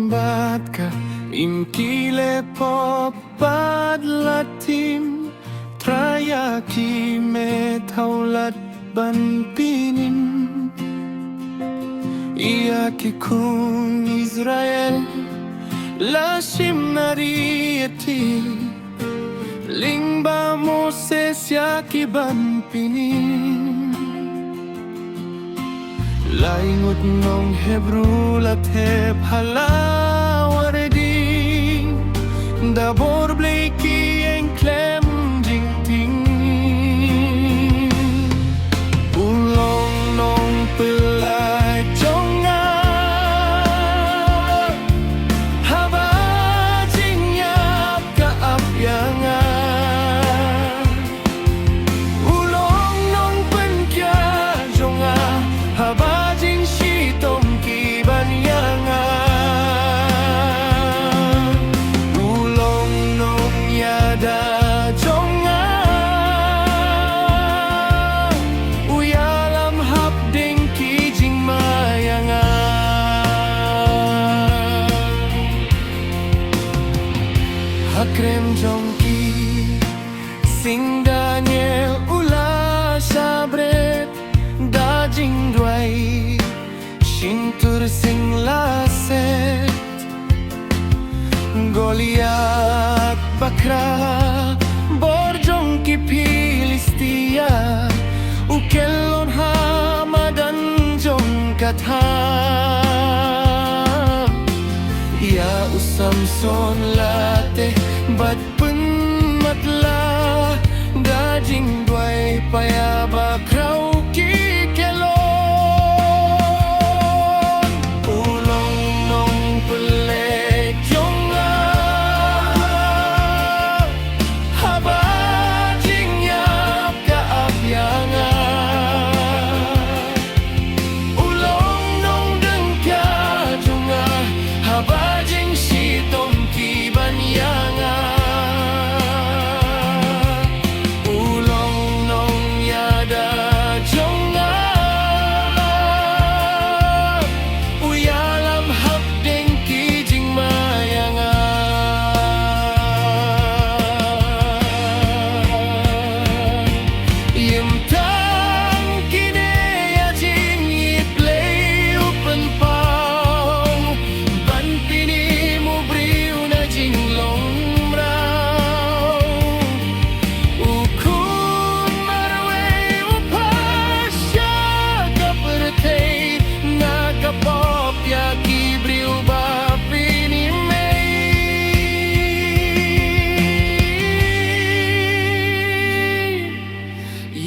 lambat ka imkile po padlatim traya ki me taulat ban pinim iya ki kun Israel lashim narieti lingba Moses ya ki ban pinim laingot nong Hebrew latep halawar ding dabor bleki en klem ding ting ulong nong pelai jonga haba jing yap ka ap yanga ulong nong pen kya jonga haba Hakrem jongki sing Daniel ula sabret dajing duai shintur sing laset Goliat bakra borjong ki Filistia ukelon hamadan jong katha ya Samson late bat pun matla dajing duai paya bakrau ki kelon ulong nong pelek yonga haba jing yap ka abyanga ulong nong dengkya jonga haba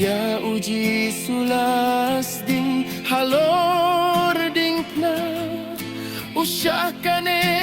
ya uji sulas ding halor ding na usah kane